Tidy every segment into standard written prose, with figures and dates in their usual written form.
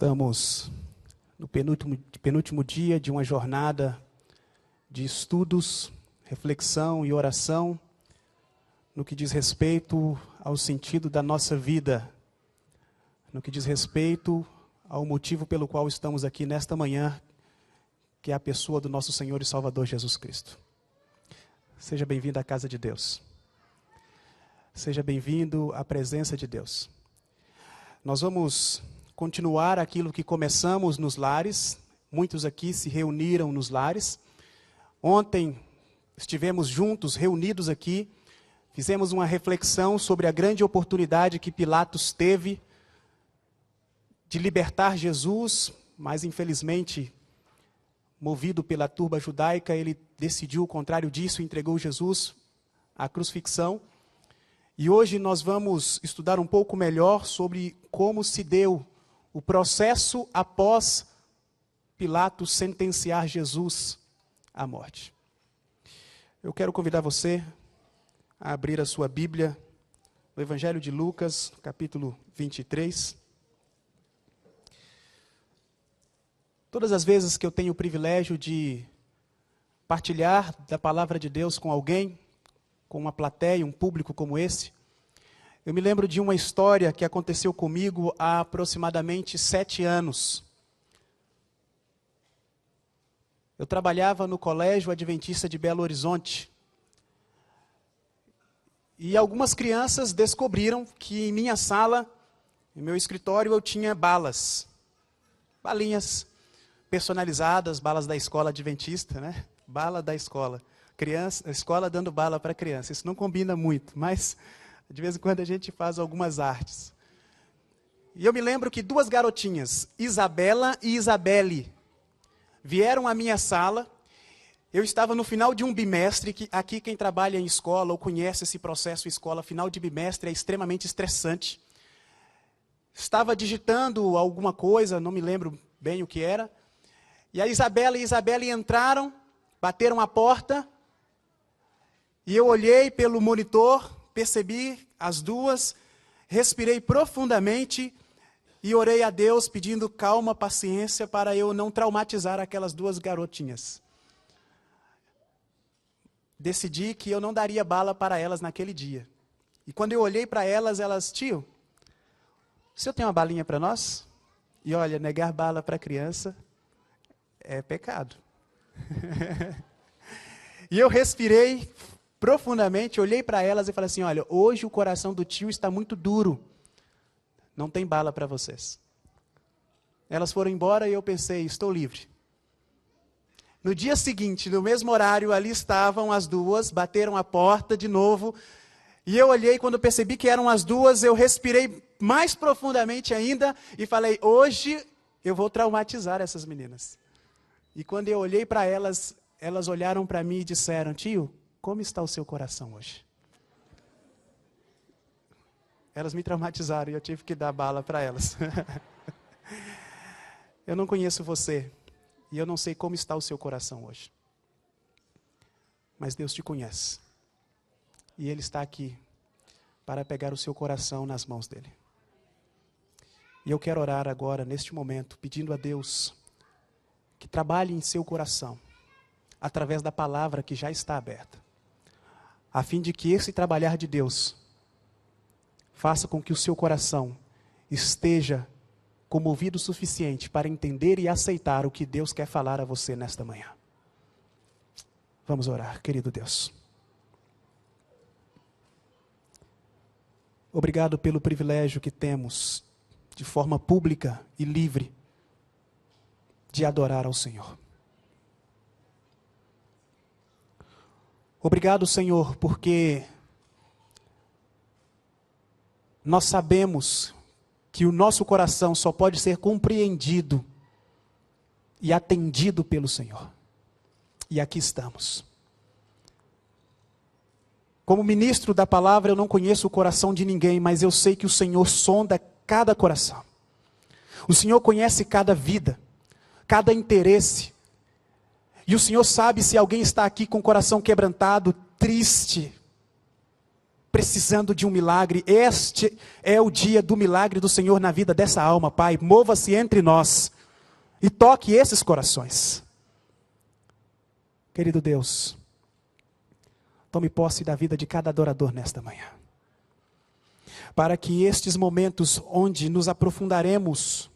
Estamos no penúltimo dia de uma jornada de estudos, reflexão e oração no que diz respeito ao sentido da nossa vida, no que diz respeito ao motivo pelo qual estamos aqui nesta manhã, que é a pessoa do nosso Senhor e Salvador Jesus Cristo. Seja bem-vindo à casa de Deus. Seja bem-vindo à presença de Deus. Nós vamos continuar aquilo que começamos nos lares. Muitos aqui se reuniram nos lares. Ontem estivemos juntos, reunidos aqui, fizemos uma reflexão sobre a grande oportunidade que Pilatos teve de libertar Jesus, mas infelizmente, movido pela turba judaica, ele decidiu o contrário disso e entregou Jesus à crucifixão. E hoje nós vamos estudar um pouco melhor sobre como se deu o processo após Pilatos sentenciar Jesus à morte. Eu quero convidar você a abrir a sua Bíblia no Evangelho de Lucas, capítulo 23. Todas as vezes que eu tenho o privilégio de partilhar da palavra de Deus com alguém, com uma plateia, um público como esse, eu me lembro de uma história que aconteceu comigo há aproximadamente 7 anos. Eu trabalhava no Colégio Adventista de Belo Horizonte. E algumas crianças descobriram que em minha sala, em meu escritório, eu tinha balas. Balinhas personalizadas, balas da escola adventista, né? Bala da escola. A escola dando bala para criança. Isso não combina muito, mas de vez em quando a gente faz algumas artes. E eu me lembro que 2 garotinhas, Isabela e Isabelle, vieram à minha sala. Eu estava no final de um bimestre, que aqui quem trabalha em escola ou conhece esse processo escola, final de bimestre é extremamente estressante. Estava digitando alguma coisa, não me lembro bem o que era. E a Isabela e a Isabelle entraram, bateram a porta, e eu olhei pelo monitor, percebi as duas, respirei profundamente e orei a Deus pedindo calma, paciência para eu não traumatizar aquelas 2 garotinhas. Decidi que eu não daria bala para elas naquele dia. E quando eu olhei para elas, tio, o senhor tem uma balinha para nós? E olha, negar bala para criança é pecado. E eu respirei profundamente, olhei para elas e falei assim, olha, hoje o coração do tio está muito duro. Não tem bala para vocês. Elas foram embora e eu pensei, estou livre. No dia seguinte, no mesmo horário, ali estavam as 2, bateram a porta de novo. E eu olhei, quando percebi que eram as 2, eu respirei mais profundamente ainda e falei, hoje eu vou traumatizar essas meninas. E quando eu olhei para elas, elas olharam para mim e disseram, tio, como está o seu coração hoje? Elas me traumatizaram e eu tive que dar bala para elas. Eu não conheço você e eu não sei como está o seu coração hoje. Mas Deus te conhece. E Ele está aqui para pegar o seu coração nas mãos dEle. E eu quero orar agora, neste momento, pedindo a Deus que trabalhe em seu coração, através da palavra que já está aberta, a fim de que esse trabalhar de Deus faça com que o seu coração esteja comovido o suficiente para entender e aceitar o que Deus quer falar a você nesta manhã. Vamos orar, querido Deus. Obrigado pelo privilégio que temos, de forma pública e livre, de adorar ao Senhor. Obrigado, Senhor, porque nós sabemos que o nosso coração só pode ser compreendido e atendido pelo Senhor. E aqui estamos. Como ministro da palavra, eu não conheço o coração de ninguém, mas eu sei que o Senhor sonda cada coração. O Senhor conhece cada vida, cada interesse. E o Senhor sabe se alguém está aqui com o coração quebrantado, triste, precisando de um milagre. Este é o dia do milagre do Senhor na vida dessa alma, Pai. Mova-se entre nós e toque esses corações. Querido Deus, tome posse da vida de cada adorador nesta manhã. Para que estes momentos onde nos aprofundaremos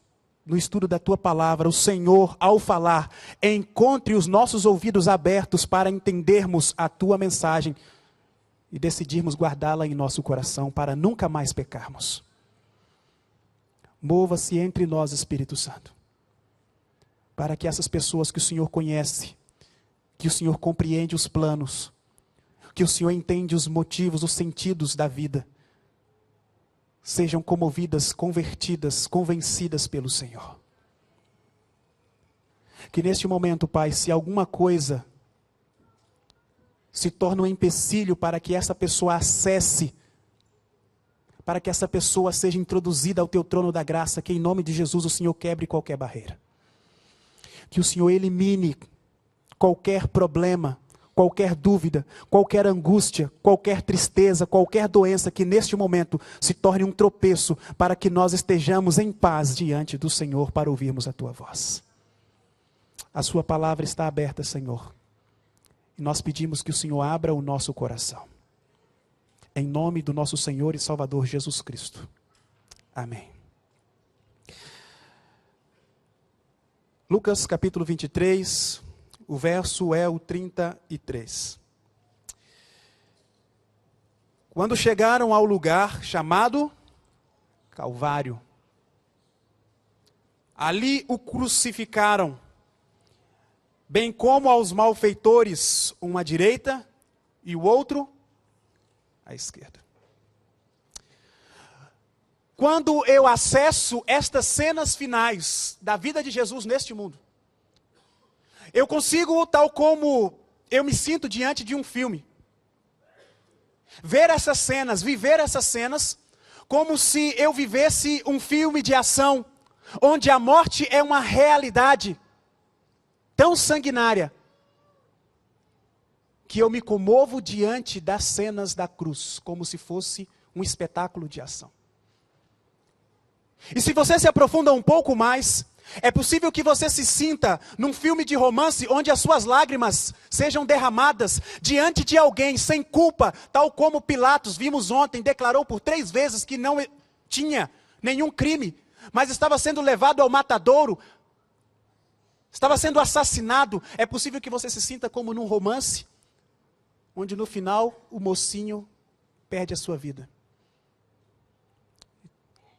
no estudo da Tua Palavra, o Senhor, ao falar, encontre os nossos ouvidos abertos para entendermos a Tua mensagem e decidirmos guardá-la em nosso coração para nunca mais pecarmos. Mova-se entre nós, Espírito Santo, para que essas pessoas que o Senhor conhece, que o Senhor compreende os planos, que o Senhor entende os motivos, os sentidos da vida, sejam comovidas, convertidas, convencidas pelo Senhor. Que neste momento, Pai, se alguma coisa se torna um empecilho para que essa pessoa acesse, para que essa pessoa seja introduzida ao Teu trono da graça, que em nome de Jesus o Senhor quebre qualquer barreira. Que o Senhor elimine qualquer problema, qualquer dúvida, qualquer angústia, qualquer tristeza, qualquer doença que neste momento se torne um tropeço para que nós estejamos em paz diante do Senhor para ouvirmos a Tua voz. A Sua palavra está aberta, Senhor. E nós pedimos que o Senhor abra o nosso coração. Em nome do nosso Senhor e Salvador Jesus Cristo. Amém. Lucas capítulo 23, o verso é o 33. Quando chegaram ao lugar chamado Calvário, ali o crucificaram, bem como aos malfeitores, um à direita e o outro à esquerda. Quando eu acesso estas cenas finais da vida de Jesus neste mundo, eu consigo, tal como eu me sinto diante de um filme, ver essas cenas, viver essas cenas, como se eu vivesse um filme de ação, onde a morte é uma realidade tão sanguinária, que eu me comovo diante das cenas da cruz, como se fosse um espetáculo de ação. E se você se aprofunda um pouco mais, é possível que você se sinta num filme de romance, onde as suas lágrimas sejam derramadas diante de alguém sem culpa, tal como Pilatos, vimos ontem, declarou por 3 vezes que não tinha nenhum crime, mas estava sendo levado ao matadouro, estava sendo assassinado. É possível que você se sinta como num romance, onde no final o mocinho perde a sua vida.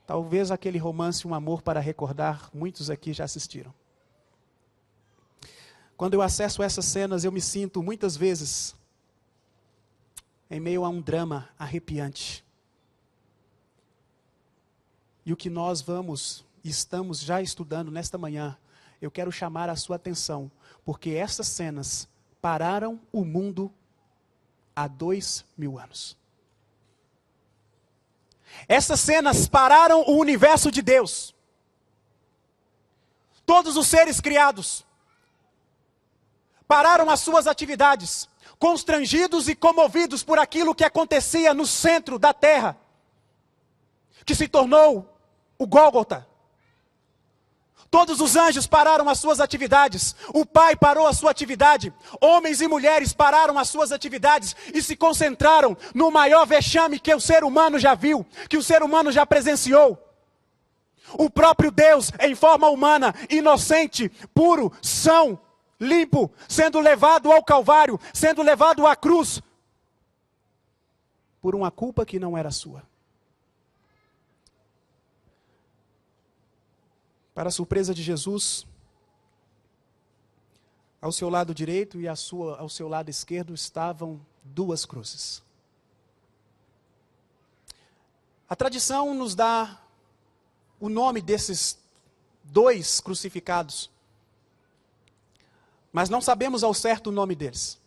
Talvez aquele romance, Um Amor para Recordar, muitos aqui já assistiram. Quando eu acesso essas cenas, eu me sinto muitas vezes em meio a um drama arrepiante. E o que nós vamos e estamos já estudando nesta manhã, eu quero chamar a sua atenção, porque essas cenas pararam o mundo há 2000 anos. Essas cenas pararam o universo de Deus. Todos os seres criados pararam as suas atividades, constrangidos e comovidos por aquilo que acontecia no centro da terra, que se tornou o Gólgota. Todos os anjos pararam as suas atividades, o Pai parou a sua atividade, homens e mulheres pararam as suas atividades e se concentraram no maior vexame que o ser humano já viu, que o ser humano já presenciou. O próprio Deus, em forma humana, inocente, puro, são, limpo, sendo levado ao Calvário, sendo levado à cruz, por uma culpa que não era sua. Para a surpresa de Jesus, ao seu lado direito e ao seu lado esquerdo estavam 2 cruzes. A tradição nos dá o nome desses 2 crucificados, mas não sabemos ao certo o nome deles.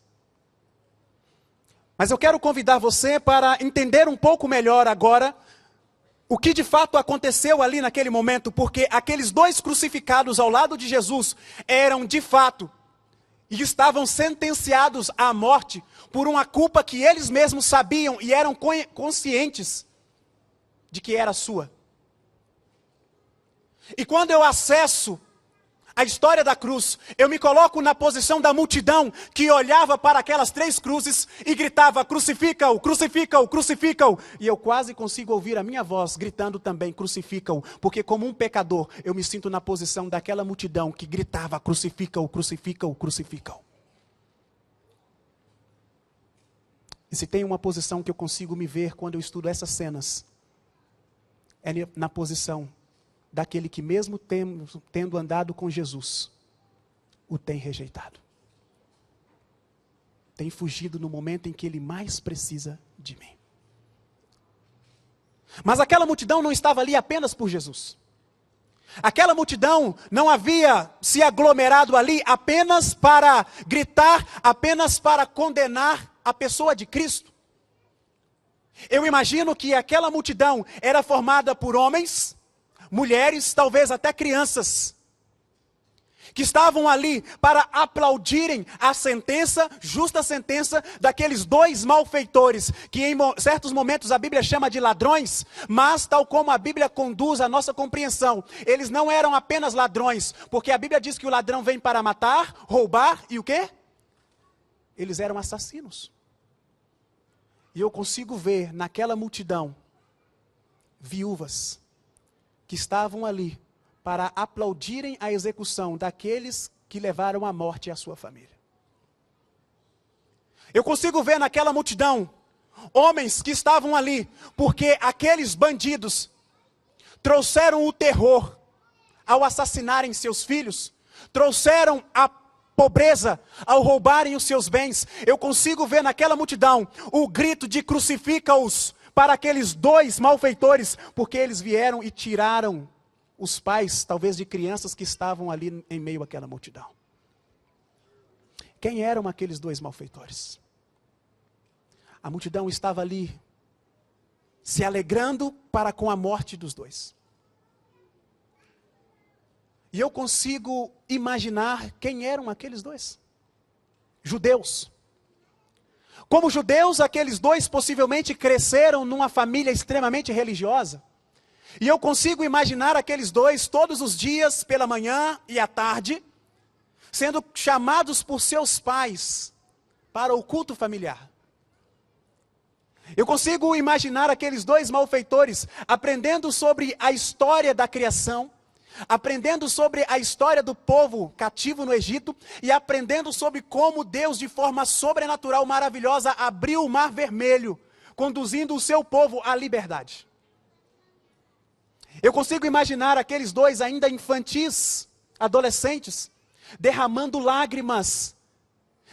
Mas eu quero convidar você para entender um pouco melhor agora o que de fato aconteceu ali naquele momento, porque aqueles 2 crucificados ao lado de Jesus eram de fato e estavam sentenciados à morte por uma culpa que eles mesmos sabiam e eram conscientes de que era sua. E quando eu acesso a história da cruz, eu me coloco na posição da multidão que olhava para aquelas 3 cruzes e gritava: crucifica-o, crucifica-o, crucifica-o. E eu quase consigo ouvir a minha voz gritando também: crucifica-o, porque como um pecador, eu me sinto na posição daquela multidão que gritava: crucifica-o, crucifica-o, crucifica-o. E se tem uma posição que eu consigo me ver quando eu estudo essas cenas, é na posição daquele que mesmo tendo andado com Jesus, o tem rejeitado. Tem fugido no momento em que ele mais precisa de mim. Mas aquela multidão não estava ali apenas por Jesus. Aquela multidão não havia se aglomerado ali apenas para gritar, apenas para condenar a pessoa de Cristo. Eu imagino que aquela multidão era formada por homens, mulheres, talvez até crianças, que estavam ali para aplaudirem a sentença, justa sentença, daqueles 2 malfeitores, que em certos momentos a Bíblia chama de ladrões, mas tal como a Bíblia conduz a nossa compreensão, eles não eram apenas ladrões, porque a Bíblia diz que o ladrão vem para matar, roubar e o quê? Eles eram assassinos. E eu consigo ver naquela multidão viúvas que estavam ali para aplaudirem a execução daqueles que levaram à morte a sua família. Eu consigo ver naquela multidão homens que estavam ali porque aqueles bandidos trouxeram o terror ao assassinarem seus filhos, trouxeram a pobreza ao roubarem os seus bens. Eu consigo ver naquela multidão o grito de crucifica-os para aqueles 2 malfeitores, porque eles vieram e tiraram os pais, talvez de crianças que estavam ali em meio àquela multidão. Quem eram aqueles 2 malfeitores? A multidão estava ali se alegrando para com a morte dos 2. E eu consigo imaginar quem eram aqueles 2. Judeus. Como judeus, aqueles 2 possivelmente cresceram numa família extremamente religiosa. E eu consigo imaginar aqueles 2 todos os dias, pela manhã e à tarde, sendo chamados por seus pais para o culto familiar. Eu consigo imaginar aqueles 2 malfeitores aprendendo sobre a história da criação, aprendendo sobre a história do povo cativo no Egito e aprendendo sobre como Deus, de forma sobrenatural, maravilhosa, abriu o Mar Vermelho, conduzindo o seu povo à liberdade. Eu consigo imaginar aqueles 2 ainda infantis, adolescentes, derramando lágrimas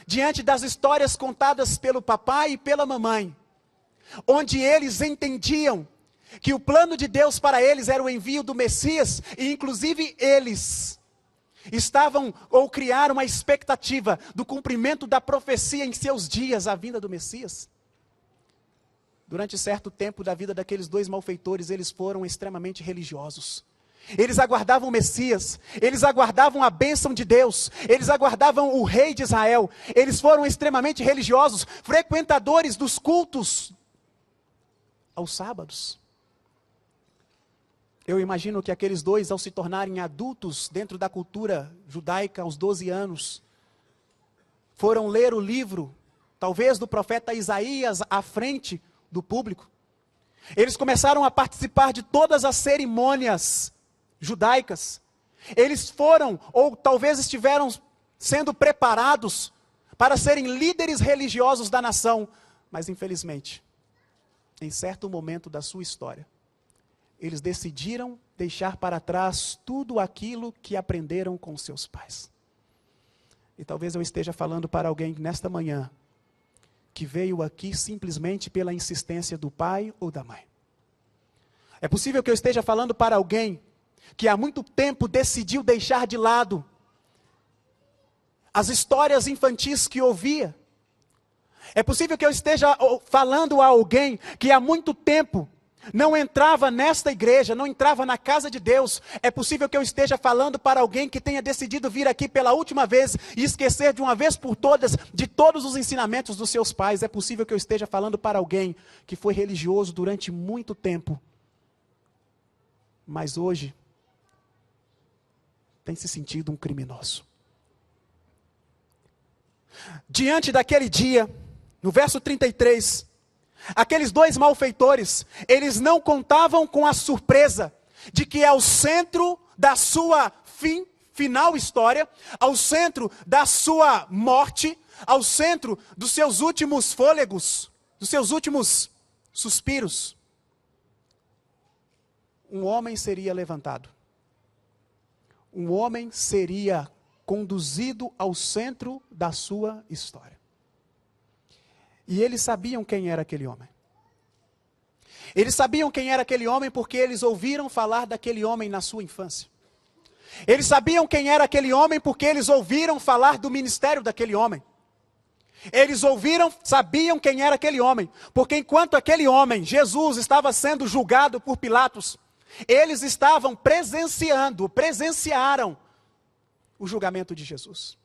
diante das histórias contadas pelo papai e pela mamãe, onde eles entendiam que o plano de Deus para eles era o envio do Messias, e inclusive eles estavam ou criaram uma expectativa do cumprimento da profecia em seus dias, a vinda do Messias. Durante certo tempo da vida daqueles 2 malfeitores, eles foram extremamente religiosos. Eles aguardavam o Messias, eles aguardavam a bênção de Deus, eles aguardavam o rei de Israel. Eles foram extremamente religiosos, frequentadores dos cultos aos sábados. Eu imagino que aqueles 2, ao se tornarem adultos dentro da cultura judaica aos 12 anos, foram ler o livro, talvez do profeta Isaías, à frente do público. Eles começaram a participar de todas as cerimônias judaicas. Eles foram, ou talvez estiveram sendo preparados para serem líderes religiosos da nação. Mas infelizmente, em certo momento da sua história, eles decidiram deixar para trás tudo aquilo que aprenderam com seus pais. E talvez eu esteja falando para alguém nesta manhã, que veio aqui simplesmente pela insistência do pai ou da mãe. É possível que eu esteja falando para alguém que há muito tempo decidiu deixar de lado as histórias infantis que ouvia. É possível que eu esteja falando a alguém que há muito tempo não entrava nesta igreja, não entrava na casa de Deus. É possível que eu esteja falando para alguém que tenha decidido vir aqui pela última vez e esquecer de uma vez por todas de todos os ensinamentos dos seus pais. É possível que eu esteja falando para alguém que foi religioso durante muito tempo, mas hoje tem se sentido um criminoso. Diante daquele dia, no verso 33, aqueles dois malfeitores, eles não contavam com a surpresa de que ao centro da sua final história, ao centro da sua morte, ao centro dos seus últimos fôlegos, dos seus últimos suspiros, um homem seria levantado. Um homem seria conduzido ao centro da sua história. E eles sabiam quem era aquele homem. Eles sabiam quem era aquele homem porque eles ouviram falar daquele homem na sua infância. Eles sabiam quem era aquele homem porque eles ouviram falar do ministério daquele homem. Eles sabiam quem era aquele homem, porque enquanto aquele homem, Jesus, estava sendo julgado por Pilatos, eles estavam presenciaram o julgamento de Jesus.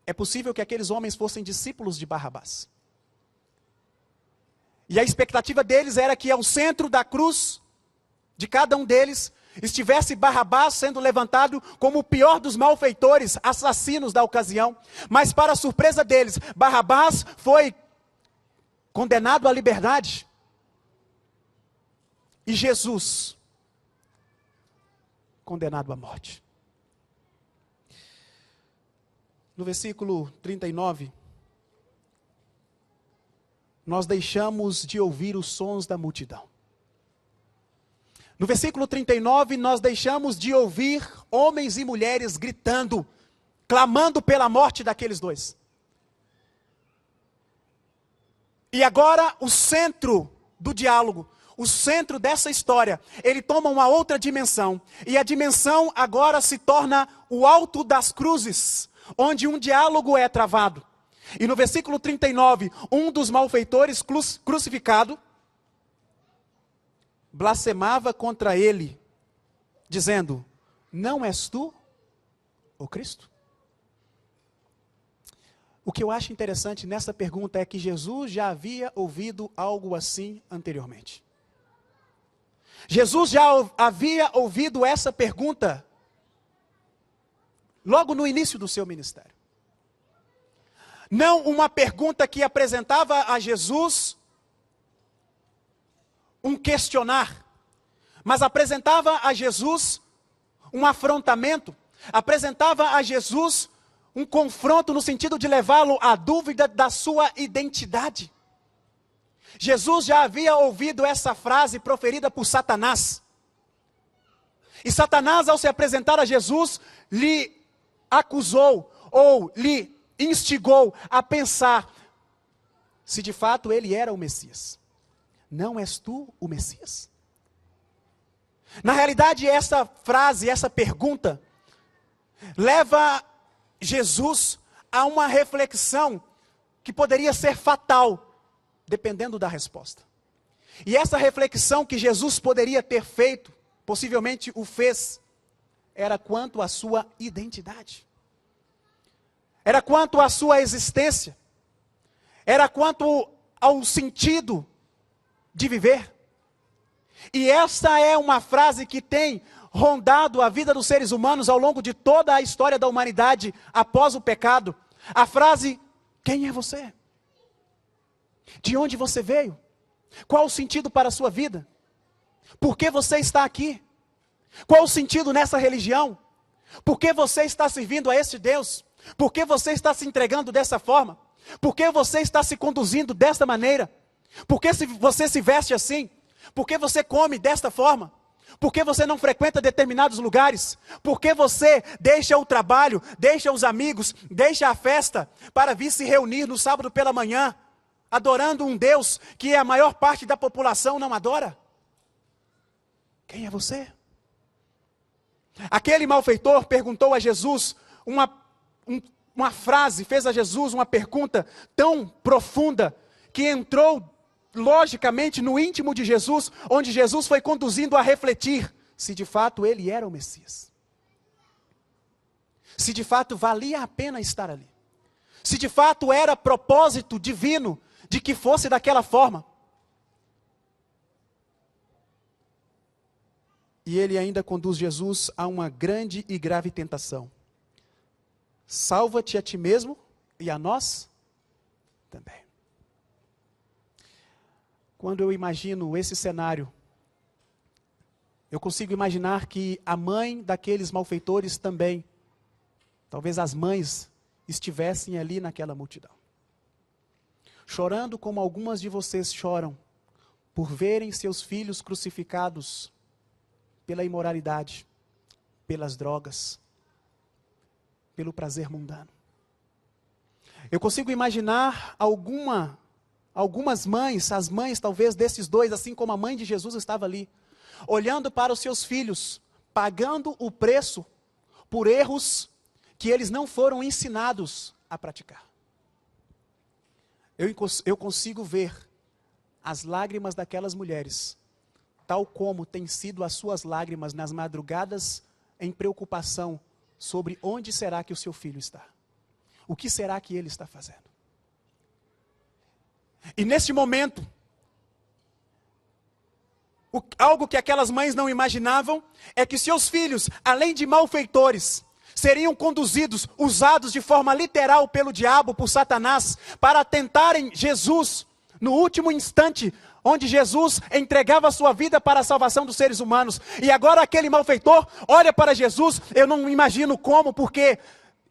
É possível que aqueles homens fossem discípulos de Barrabás. E a expectativa deles era que ao centro da cruz, de cada um deles, estivesse Barrabás sendo levantado como o pior dos malfeitores, assassinos da ocasião. Mas para a surpresa deles, Barrabás foi condenado à liberdade. E Jesus, condenado à morte. No versículo 39, nós deixamos de ouvir os sons da multidão. No versículo 39, nós deixamos de ouvir homens e mulheres gritando, clamando pela morte daqueles dois. E agora o centro do diálogo, o centro dessa história, ele toma uma outra dimensão. E a dimensão agora se torna o alto das cruzes, onde um diálogo é travado. E no versículo 39, um dos malfeitores crucificado, blasfemava contra ele, dizendo, não és tu o Cristo? O que eu acho interessante nessa pergunta é que Jesus já havia ouvido algo assim anteriormente. Jesus já havia ouvido essa pergunta logo no início do seu ministério. Não uma pergunta que apresentava a Jesus um questionar, mas apresentava a Jesus um afrontamento, apresentava a Jesus um confronto no sentido de levá-lo à dúvida da sua identidade. Jesus já havia ouvido essa frase proferida por Satanás. E Satanás, ao se apresentar a Jesus, lhe acusou ou lhe instigou a pensar se de fato ele era o Messias. Não és tu o Messias? Na realidade, essa frase, essa pergunta, leva Jesus a uma reflexão que poderia ser fatal, dependendo da resposta. E essa reflexão que Jesus poderia ter feito, possivelmente o fez, era quanto à sua identidade. Era quanto à sua existência. Era quanto ao sentido de viver. E essa é uma frase que tem rondado a vida dos seres humanos ao longo de toda a história da humanidade após o pecado. A frase, quem é você? De onde você veio? Qual o sentido para a sua vida? Por que você está aqui? Qual o sentido nessa religião? Por que você está servindo a este Deus? Por que você está se entregando dessa forma? Por que você está se conduzindo desta maneira? Por que você se veste assim? Por que você come desta forma? Por que você não frequenta determinados lugares? Por que você deixa o trabalho, deixa os amigos, deixa a festa para vir se reunir no sábado pela manhã, adorando um Deus que a maior parte da população não adora? Quem é você? Aquele malfeitor perguntou a Jesus uma frase, fez a Jesus uma pergunta tão profunda que entrou logicamente, no íntimo de Jesus, onde Jesus foi conduzindo a refletir se de fato ele era o Messias. Se de fato valia a pena estar ali. Se de fato era propósito divino de que fosse daquela forma. E ele ainda conduz Jesus a uma grande e grave tentação. Salva-te a ti mesmo e a nós também. Quando eu imagino esse cenário, eu consigo imaginar que a mãe daqueles malfeitores também, talvez as mães, estivessem ali naquela multidão. Chorando como algumas de vocês choram, por verem seus filhos crucificados pela imoralidade, pelas drogas, pelo prazer mundano. Eu consigo imaginar algumas mães, as mães talvez desses dois, assim como a mãe de Jesus estava ali, olhando para os seus filhos, pagando o preço por erros que eles não foram ensinados a praticar. Eu consigo ver as lágrimas daquelas mulheres, tal como têm sido as suas lágrimas nas madrugadas em preocupação sobre onde será que o seu filho está. O que será que ele está fazendo? E neste momento, algo que aquelas mães não imaginavam é que seus filhos, além de malfeitores, seriam conduzidos, usados de forma literal pelo diabo, por Satanás, para tentarem Jesus no último instante, onde Jesus entregava a sua vida para a salvação dos seres humanos. E agora aquele malfeitor olha para Jesus, eu não imagino como, porque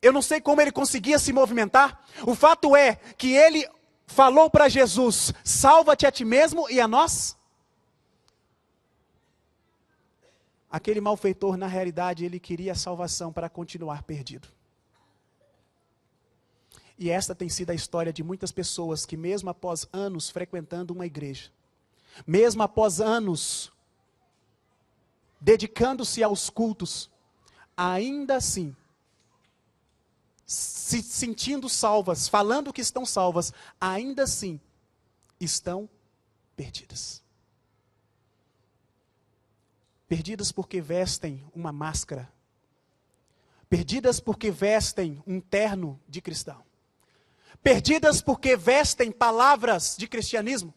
eu não sei como ele conseguia se movimentar. O fato é que ele falou para Jesus, salva-te a ti mesmo e a nós. Aquele malfeitor, na realidade, ele queria a salvação para continuar perdido. E esta tem sido a história de muitas pessoas que mesmo após anos frequentando uma igreja, mesmo após anos dedicando-se aos cultos, ainda assim, se sentindo salvas, falando que estão salvas, ainda assim, estão perdidas. Perdidas porque vestem uma máscara. Perdidas porque vestem um terno de cristão. Perdidas porque vestem palavras de cristianismo.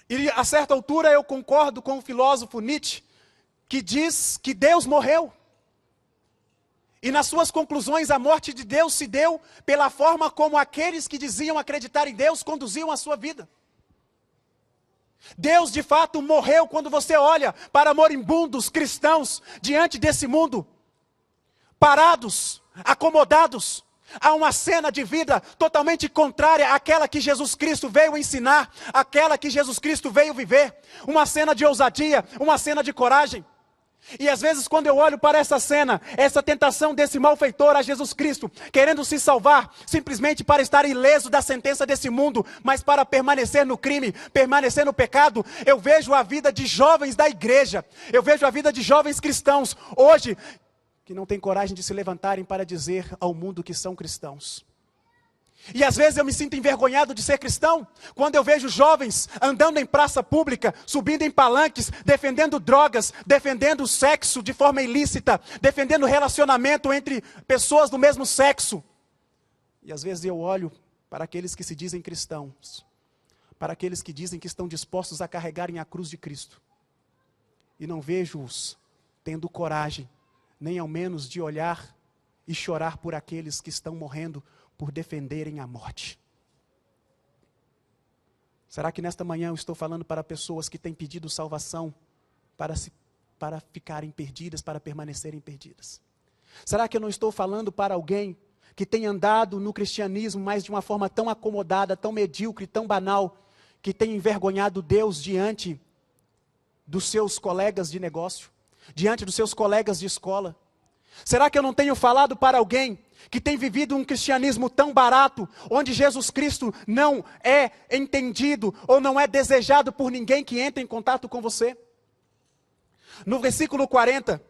E a certa altura eu concordo com o filósofo Nietzsche, que diz que Deus morreu. E nas suas conclusões, a morte de Deus se deu pela forma como aqueles que diziam acreditar em Deus conduziam a sua vida. Deus de fato morreu quando você olha para moribundos cristãos diante desse mundo, parados, acomodados. Há uma cena de vida totalmente contrária àquela que Jesus Cristo veio ensinar, àquela que Jesus Cristo veio viver. Uma cena de ousadia, uma cena de coragem. E às vezes quando eu olho para essa cena, essa tentação desse malfeitor a Jesus Cristo, querendo se salvar, simplesmente para estar ileso da sentença desse mundo, mas para permanecer no crime, permanecer no pecado, eu vejo a vida de jovens da igreja, eu vejo a vida de jovens cristãos, hoje, que não têm coragem de se levantarem para dizer ao mundo que são cristãos. E às vezes eu me sinto envergonhado de ser cristão, quando eu vejo jovens andando em praça pública, subindo em palanques, defendendo drogas, defendendo sexo de forma ilícita, defendendo relacionamento entre pessoas do mesmo sexo. E às vezes eu olho para aqueles que se dizem cristãos, para aqueles que dizem que estão dispostos a carregarem a cruz de Cristo, e não vejo-os tendo coragem, nem ao menos de olhar e chorar por aqueles que estão morrendo por defenderem a morte. Será que nesta manhã eu estou falando para pessoas que têm pedido salvação para ficarem perdidas, para permanecerem perdidas? Será que eu não estou falando para alguém que tem andado no cristianismo, mas de uma forma tão acomodada, tão medíocre, tão banal, que tem envergonhado Deus diante dos seus colegas de negócio, diante dos seus colegas de escola? Será que eu não tenho falado para alguém que tem vivido um cristianismo tão barato, onde Jesus Cristo não é entendido ou não é desejado por ninguém que entre em contato com você? No versículo 40,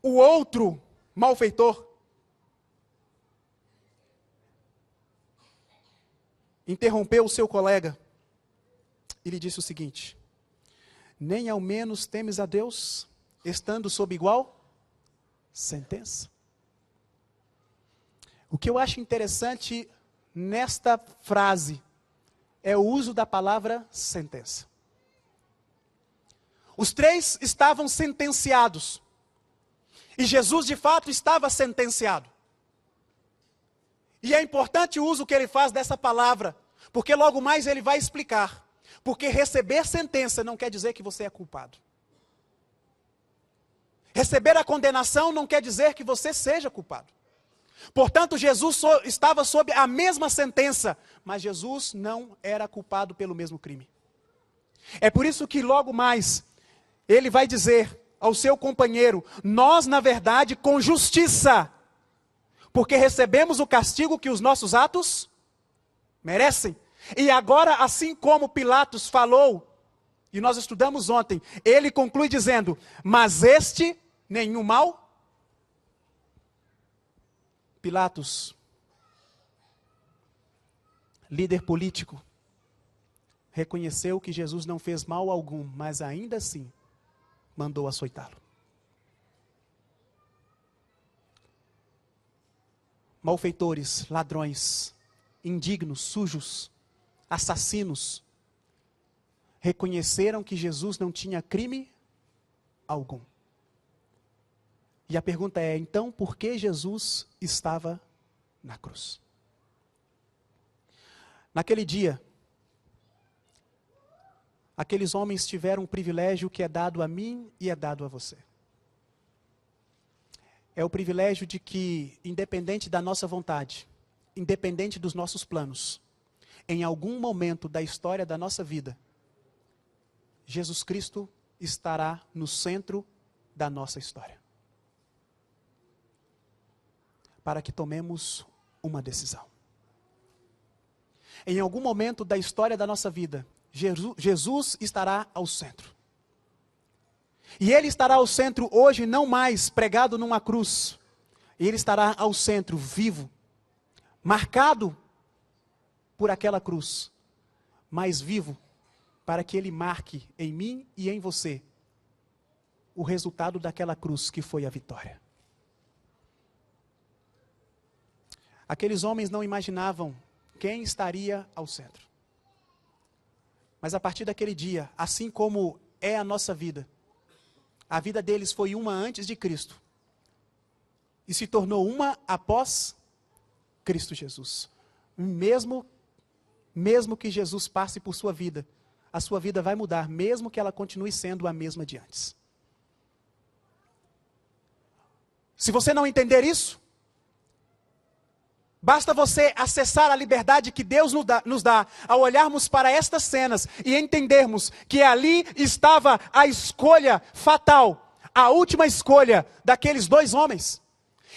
o outro malfeitor interrompeu o seu colega e lhe disse o seguinte: nem ao menos temes a Deus, estando sob igual sentença? O que eu acho interessante nesta frase é o uso da palavra sentença. Os três estavam sentenciados. E Jesus, de fato, estava sentenciado. E é importante o uso que ele faz dessa palavra, porque logo mais ele vai explicar. Porque receber sentença não quer dizer que você é culpado. Receber a condenação não quer dizer que você seja culpado. Portanto, Jesus estava sob a mesma sentença, mas Jesus não era culpado pelo mesmo crime. É por isso que logo mais ele vai dizer ao seu companheiro: nós, na verdade, com justiça, porque recebemos o castigo que os nossos atos merecem. E agora, assim como Pilatos falou, e nós estudamos ontem, ele conclui dizendo: mas este nenhum mal. Pilatos, líder político, reconheceu que Jesus não fez mal algum, mas ainda assim mandou açoitá-lo. Malfeitores, ladrões, indignos, sujos, assassinos, reconheceram que Jesus não tinha crime algum. E a pergunta é, então, por que Jesus estava na cruz? Naquele dia, aqueles homens tiveram um privilégio que é dado a mim e é dado a você. É o privilégio de que, independente da nossa vontade, independente dos nossos planos, em algum momento da história da nossa vida, Jesus Cristo estará no centro da nossa história. Para que tomemos uma decisão. Em algum momento da história da nossa vida, Jesus estará ao centro. E Ele estará ao centro hoje não mais pregado numa cruz. Ele estará ao centro, vivo, marcado por aquela cruz, mas vivo, para que Ele marque em mim e em você o resultado daquela cruz que foi a vitória. Aqueles homens não imaginavam quem estaria ao centro. Mas a partir daquele dia, assim como é a nossa vida, a vida deles foi uma antes de Cristo. E se tornou uma após Cristo Jesus. Mesmo que Jesus passe por sua vida, a sua vida vai mudar, mesmo que ela continue sendo a mesma de antes. Se você não entender isso, basta você acessar a liberdade que Deus nos dá ao olharmos para estas cenas e entendermos que ali estava a escolha fatal, a última escolha daqueles dois homens.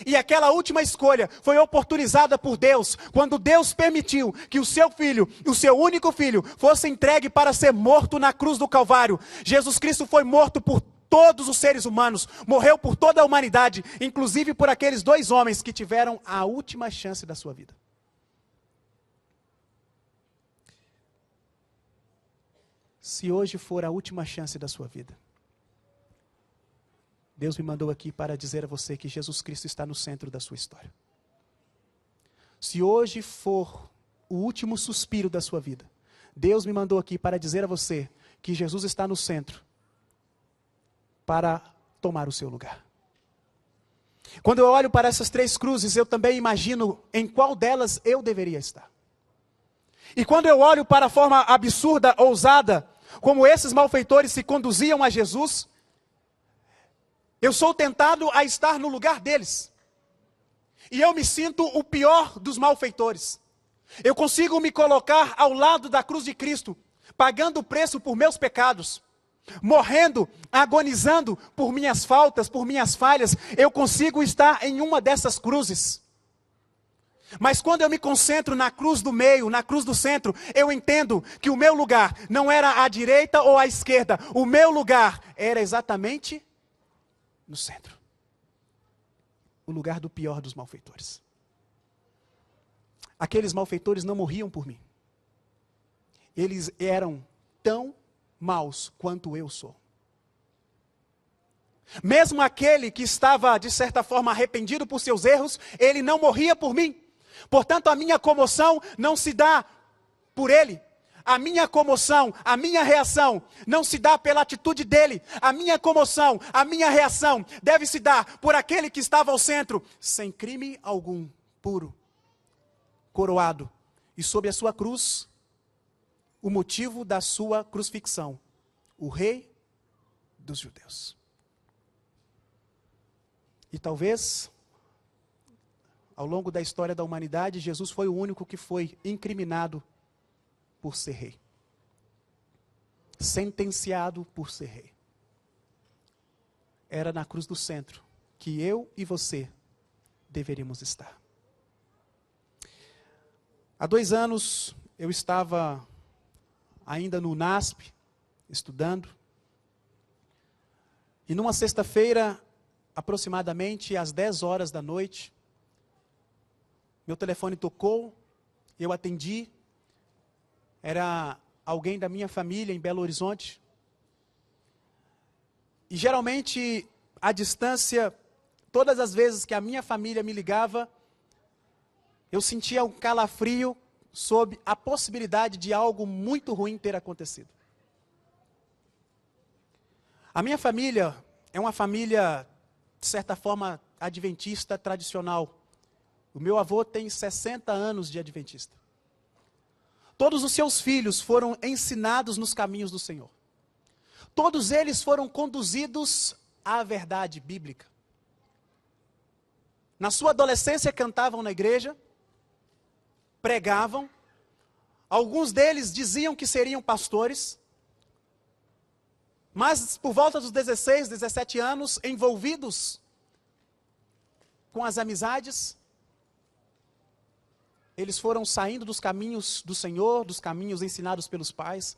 E aquela última escolha foi oportunizada por Deus, quando Deus permitiu que o seu filho, o seu único filho, fosse entregue para ser morto na cruz do Calvário. Jesus Cristo foi morto por todos os seres humanos, morreu por toda a humanidade, inclusive por aqueles dois homens que tiveram a última chance da sua vida. Se hoje for a última chance da sua vida, Deus me mandou aqui para dizer a você que Jesus Cristo está no centro da sua história. Se hoje for o último suspiro da sua vida, Deus me mandou aqui para dizer a você que Jesus está no centro para tomar o seu lugar. Quando eu olho para essas três cruzes, eu também imagino em qual delas eu deveria estar. E quando eu olho para a forma absurda, ousada, como esses malfeitores se conduziam a Jesus, eu sou tentado a estar no lugar deles. E eu me sinto o pior dos malfeitores. Eu consigo me colocar ao lado da cruz de Cristo, pagando o preço por meus pecados, morrendo, agonizando por minhas faltas, por minhas falhas. Eu consigo estar em uma dessas cruzes. Mas quando eu me concentro na cruz do meio, na cruz do centro, eu entendo que o meu lugar não era à direita ou à esquerda. O meu lugar era exatamente no centro. O lugar do pior dos malfeitores. Aqueles malfeitores não morriam por mim. eles eram tão maus quanto eu sou. Mesmo aquele que estava, de certa forma, arrependido por seus erros, ele não morria por mim. Portanto, a minha comoção não se dá por ele. A minha comoção, a minha reação não se dá pela atitude dele. A minha comoção, a minha reação deve se dar por aquele que estava ao centro, sem crime algum, puro, coroado. E sob a sua cruz, o motivo da sua crucifixão, o Rei dos Judeus. E talvez, ao longo da história da humanidade, Jesus foi o único que foi incriminado por ser rei. Sentenciado por ser rei. Era na cruz do centro que eu e você deveríamos estar. Há 2 anos eu estava ainda no NASP, estudando. E numa sexta-feira, aproximadamente às 10 horas da noite, meu telefone tocou, eu atendi. Era alguém da minha família em Belo Horizonte. E geralmente, à distância, todas as vezes que a minha família me ligava, eu sentia um calafrio sob a possibilidade de algo muito ruim ter acontecido. A minha família é uma família, de certa forma, adventista tradicional. O meu avô tem 60 anos de adventista. Todos os seus filhos foram ensinados nos caminhos do Senhor. Todos eles foram conduzidos à verdade bíblica. Na sua adolescência cantavam na igreja, pregavam. Alguns deles diziam que seriam pastores. Mas por volta dos 16, 17 anos, envolvidos com as amizades, eles foram saindo dos caminhos do Senhor, dos caminhos ensinados pelos pais,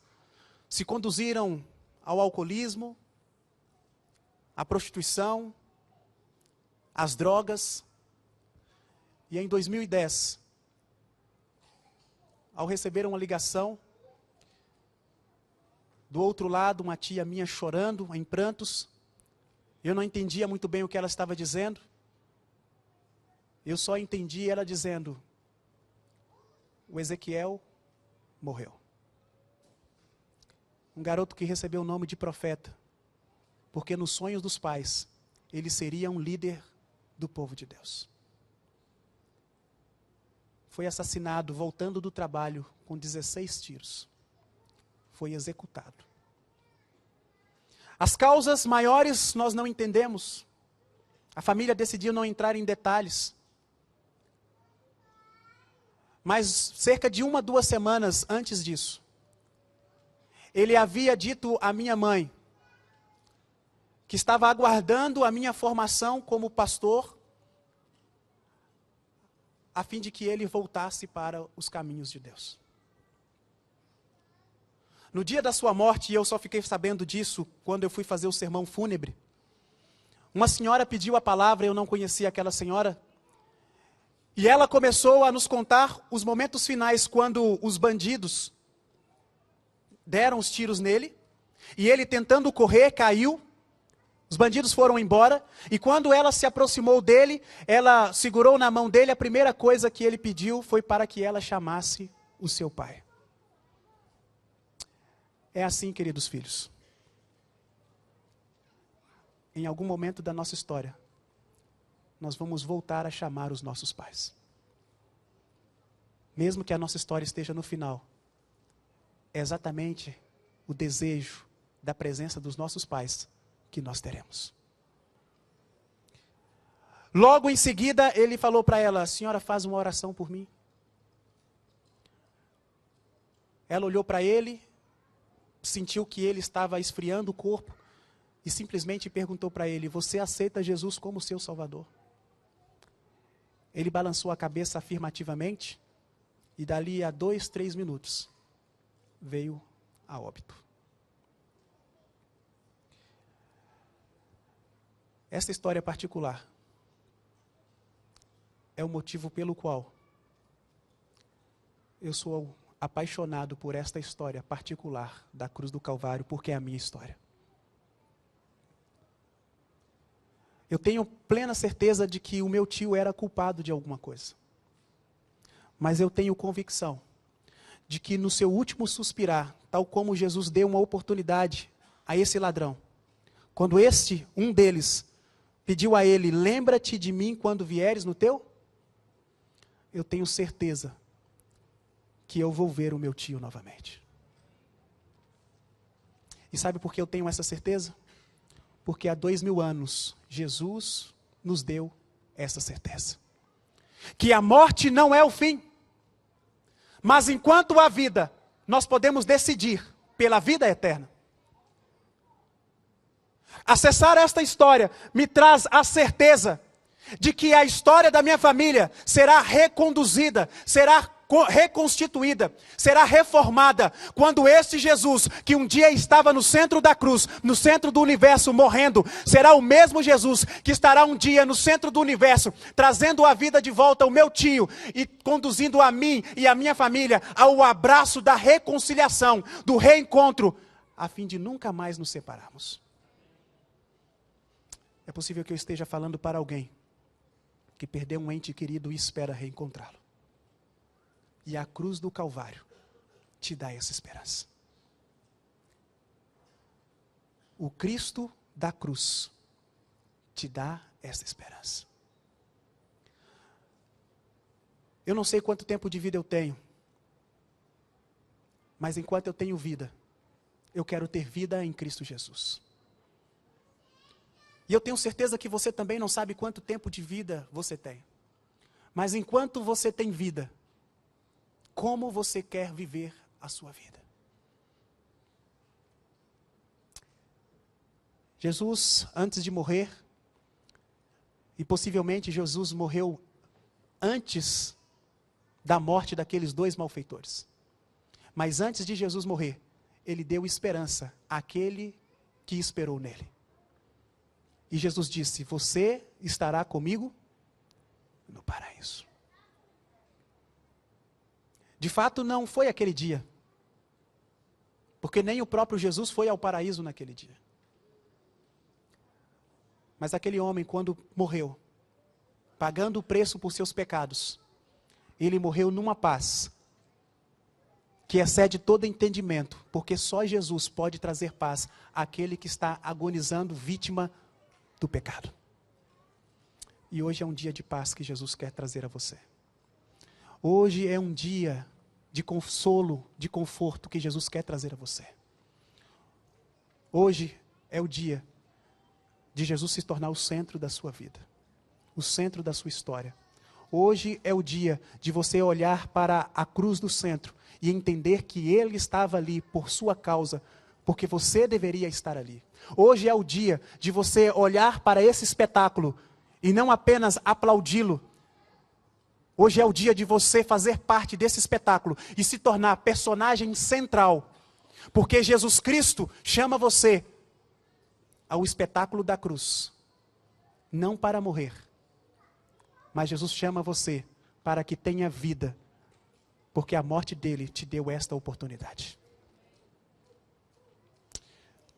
se conduziram ao alcoolismo, à prostituição, às drogas. E em 2010, ao receber uma ligação, do outro lado uma tia minha chorando, em prantos, eu não entendia muito bem o que ela estava dizendo, eu só entendi ela dizendo: o Ezequiel morreu. Um garoto que recebeu o nome de profeta, porque nos sonhos dos pais, ele seria um líder do povo de Deus. Foi assassinado voltando do trabalho com 16 tiros. Foi executado. As causas maiores nós não entendemos. A família decidiu não entrar em detalhes. Mas cerca de 1 a 2 semanas antes disso, ele havia dito à minha mãe que estava aguardando a minha formação como pastor, a fim de que ele voltasse para os caminhos de Deus. No dia da sua morte, e eu só fiquei sabendo disso quando eu fui fazer o sermão fúnebre, uma senhora pediu a palavra, eu não conhecia aquela senhora, e ela começou a nos contar os momentos finais, quando os bandidos deram os tiros nele, e ele tentando correr, caiu, os bandidos foram embora, e quando ela se aproximou dele, ela segurou na mão dele, a primeira coisa que ele pediu foi para que ela chamasse o seu pai. É assim, queridos filhos. Em algum momento da nossa história, nós vamos voltar a chamar os nossos pais. Mesmo que a nossa história esteja no final, é exatamente o desejo da presença dos nossos pais que nós teremos. Logo em seguida, ele falou para ela: a senhora faz uma oração por mim? Ela olhou para ele, sentiu que ele estava esfriando o corpo e simplesmente perguntou para ele: você aceita Jesus como seu Salvador? Ele balançou a cabeça afirmativamente e dali a 2, 3 minutos veio a óbito. Esta história particular é o motivo pelo qual eu sou apaixonado por esta história particular da cruz do Calvário, porque é a minha história. Eu tenho plena certeza de que o meu tio era culpado de alguma coisa. Mas eu tenho convicção de que no seu último suspirar, tal como Jesus deu uma oportunidade a esse ladrão, quando um deles, pediu a ele, lembra-te de mim quando vieres no teu? Eu tenho certeza que eu vou ver o meu tio novamente. E sabe por que eu tenho essa certeza? Porque há 2000 anos, Jesus nos deu essa certeza. Que a morte não é o fim. Mas enquanto há vida, nós podemos decidir pela vida eterna. Acessar esta história me traz a certeza de que a história da minha família será reconduzida, será reconstituída, será reformada, quando este Jesus, que um dia estava no centro da cruz, no centro do universo, morrendo, será o mesmo Jesus que estará um dia no centro do universo, trazendo a vida de volta ao meu tio, e conduzindo a mim e a minha família ao abraço da reconciliação, do reencontro, a fim de nunca mais nos separarmos. É possível que eu esteja falando para alguém que perdeu um ente querido e espera reencontrá-lo. E a cruz do Calvário te dá essa esperança. O Cristo da cruz te dá essa esperança. Eu não sei quanto tempo de vida eu tenho, mas enquanto eu tenho vida, eu quero ter vida em Cristo Jesus. E eu tenho certeza que você também não sabe quanto tempo de vida você tem. Mas enquanto você tem vida, como você quer viver a sua vida? Jesus, antes de morrer, e possivelmente Jesus morreu antes da morte daqueles 2 malfeitores. Mas antes de Jesus morrer, ele deu esperança àquele que esperou nele. E Jesus disse: você estará comigo no paraíso. De fato, não foi aquele dia. Porque nem o próprio Jesus foi ao paraíso naquele dia. Mas aquele homem, quando morreu, pagando o preço por seus pecados, ele morreu numa paz que excede todo entendimento, porque só Jesus pode trazer paz àquele que está agonizando, vítima do pecado. E hoje é um dia de paz que Jesus quer trazer a você. Hoje é um dia de consolo, de conforto que Jesus quer trazer a você. Hoje é o dia de Jesus se tornar o centro da sua vida, o centro da sua história. Hoje é o dia de você olhar para a cruz do centro e entender que Ele estava ali por sua causa, porque você deveria estar ali. Hoje é o dia de você olhar para esse espetáculo e não apenas aplaudi-lo. Hoje é o dia de você fazer parte desse espetáculo e se tornar personagem central. Porque Jesus Cristo chama você ao espetáculo da cruz. Não para morrer. Mas Jesus chama você para que tenha vida. Porque a morte dele te deu esta oportunidade.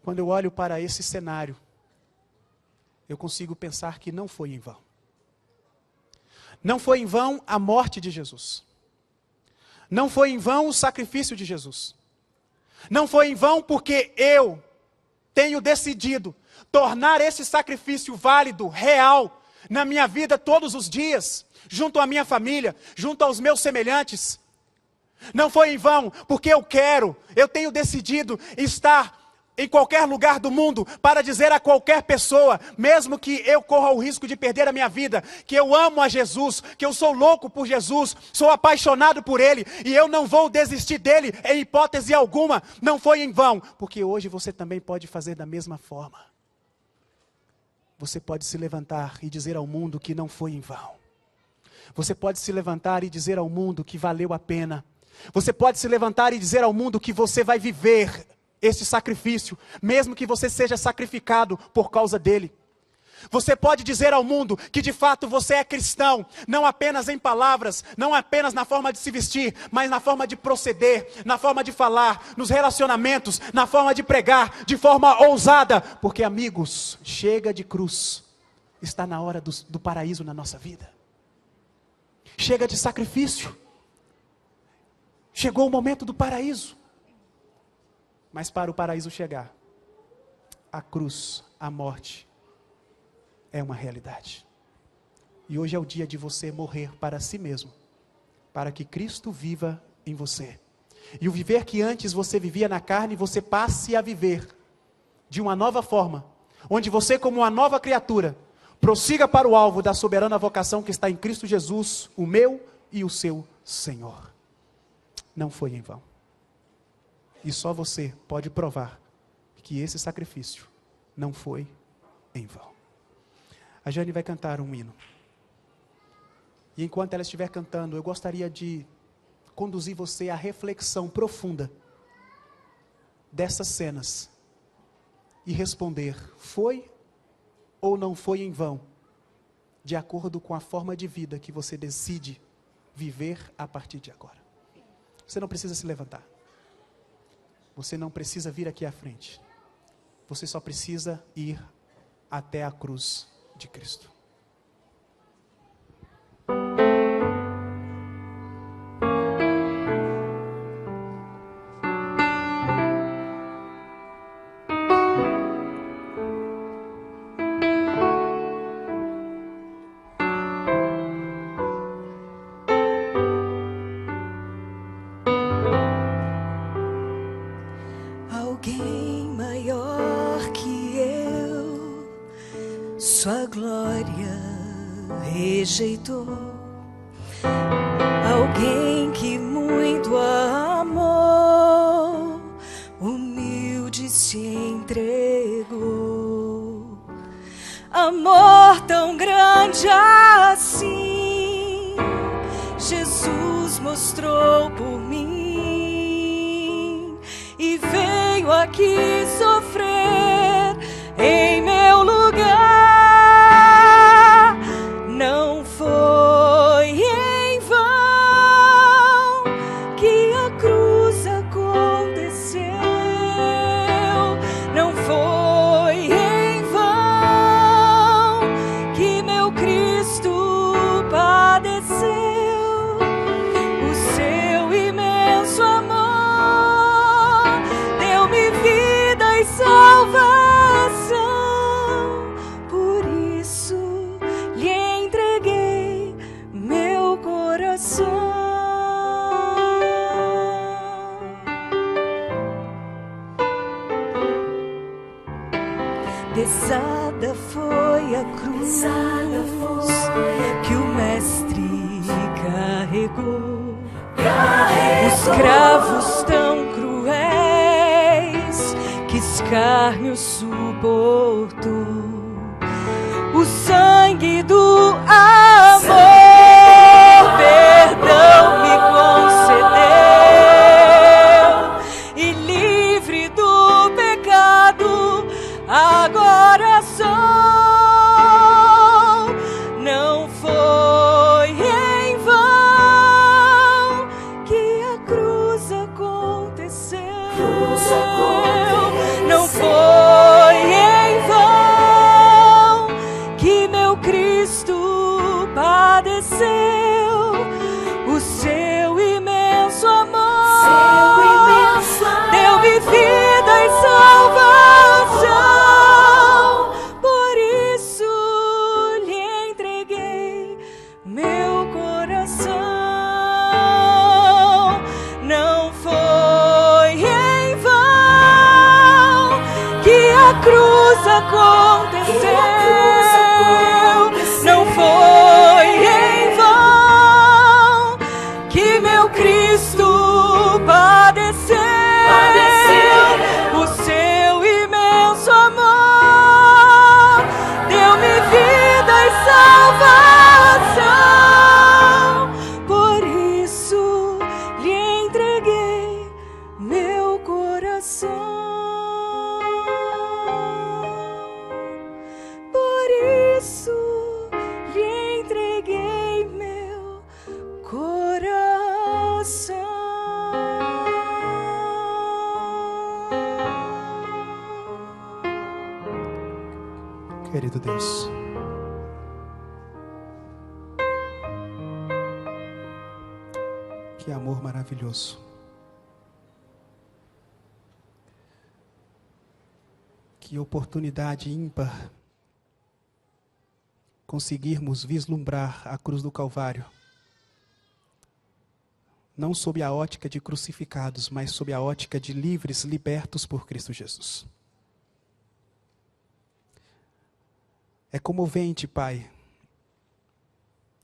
Quando eu olho para esse cenário, eu consigo pensar que não foi em vão. Não foi em vão a morte de Jesus. Não foi em vão o sacrifício de Jesus. Não foi em vão porque eu tenho decidido tornar esse sacrifício válido, real, na minha vida todos os dias, junto à minha família, junto aos meus semelhantes. Não foi em vão porque eu tenho decidido estar em qualquer lugar do mundo, para dizer a qualquer pessoa, mesmo que eu corra o risco de perder a minha vida, que eu amo a Jesus, que eu sou louco por Jesus, sou apaixonado por Ele, e eu não vou desistir dEle em hipótese alguma. Não foi em vão, porque hoje você também pode fazer da mesma forma. Você pode se levantar e dizer ao mundo que não foi em vão. Você pode se levantar e dizer ao mundo que valeu a pena. Você pode se levantar e dizer ao mundo que você vai viver este sacrifício, mesmo que você seja sacrificado por causa dele. Você pode dizer ao mundo que de fato você é cristão, não apenas em palavras, não apenas na forma de se vestir, mas na forma de proceder, na forma de falar, nos relacionamentos, na forma de pregar, de forma ousada. Porque, amigos, chega de cruz, está na hora do paraíso na nossa vida. Chega de sacrifício, chegou o momento do paraíso. Mas para o paraíso chegar, a cruz, a morte, é uma realidade. E hoje é o dia de você morrer para si mesmo, para que Cristo viva em você. E o viver que antes você vivia na carne, você passe a viver de uma nova forma, onde você, como uma nova criatura, prossiga para o alvo da soberana vocação que está em Cristo Jesus, o meu e o seu Senhor. Não foi em vão. E só você pode provar que esse sacrifício não foi em vão. A Jane vai cantar um hino. E enquanto ela estiver cantando, eu gostaria de conduzir você à reflexão profunda dessas cenas e responder: foi ou não foi em vão, de acordo com a forma de vida que você decide viver a partir de agora. Você não precisa se levantar. Você não precisa vir aqui à frente. Você só precisa ir até a cruz de Cristo. Alguém maior que eu, sua glória rejeitou. Alguém que muito amou, humilde se entregou. Amor tão grande assim, Jesus mostrou por mim e veio aqui sofrer em meu lugar. Não foi em vão que a cruz aconteceu. Não foi em vão que meu Cristo padeceu. O seu imenso amor deu-me vida e salvação. Por isso lhe entreguei meu coração. Pesada foi a cruz que o mestre carregou. Os cravos tão cruéis que escárnio suportou. O sangue do amor perdão me concedeu, e livre do pecado agora sou. Não foi em vão que a cruz aconteceu. Não foi em vão que meu Cristo padeceu. O seu imenso amor deu-me vida e salvação. Por isso lhe entreguei meu coração. Não foi em vão que a cruz aconteceu. Não foi em vão que meu Cristo padeceu. O seu imenso amor deu-me vida e salvação. Por isso lhe entreguei meu coração. querido Deus. Que amor maravilhoso. Que oportunidade ímpar conseguirmos vislumbrar a cruz do Calvário. Não sob a ótica de crucificados, mas sob a ótica de livres, libertos por Cristo Jesus. É comovente, Pai,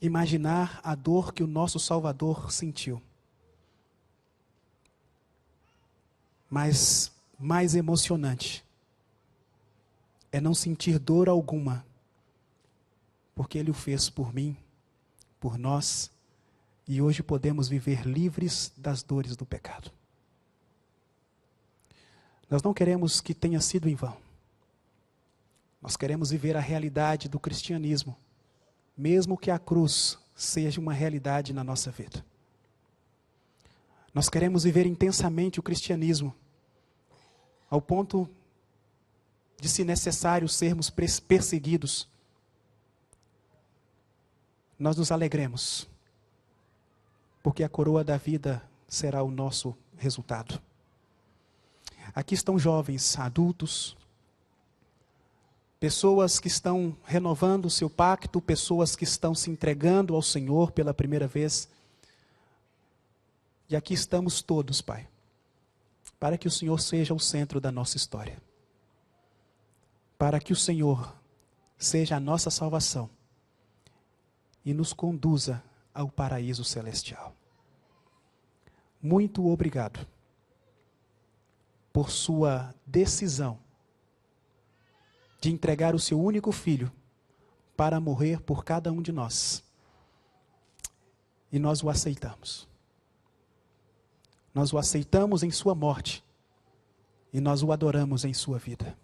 imaginar a dor que o nosso Salvador sentiu. Mas mais emocionante é não sentir dor alguma, porque Ele o fez por mim, por nós, e hoje podemos viver livres das dores do pecado. Nós não queremos que tenha sido em vão. Nós queremos viver a realidade do cristianismo, mesmo que a cruz seja uma realidade na nossa vida. Nós queremos viver intensamente o cristianismo, ao ponto de, se necessário, sermos perseguidos. Nós nos alegremos, porque a coroa da vida será o nosso resultado. Aqui estão jovens, adultos, pessoas que estão renovando o seu pacto, pessoas que estão se entregando ao Senhor pela primeira vez. E aqui estamos todos, Pai, para que o Senhor seja o centro da nossa história. Para que o Senhor seja a nossa salvação e nos conduza ao paraíso celestial. Muito obrigado por sua decisão de entregar o seu único filho para morrer por cada um de nós. E nós o aceitamos. Nós o aceitamos em sua morte e nós o adoramos em sua vida.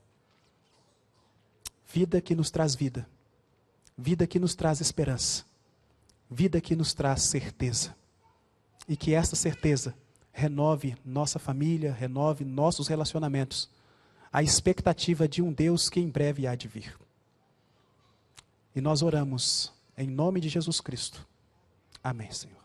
Vida que nos traz vida. Vida que nos traz esperança. Vida que nos traz certeza. E que essa certeza renove nossa família, renove nossos relacionamentos. A expectativa de um Deus que em breve há de vir. E nós oramos em nome de Jesus Cristo. Amém, Senhor.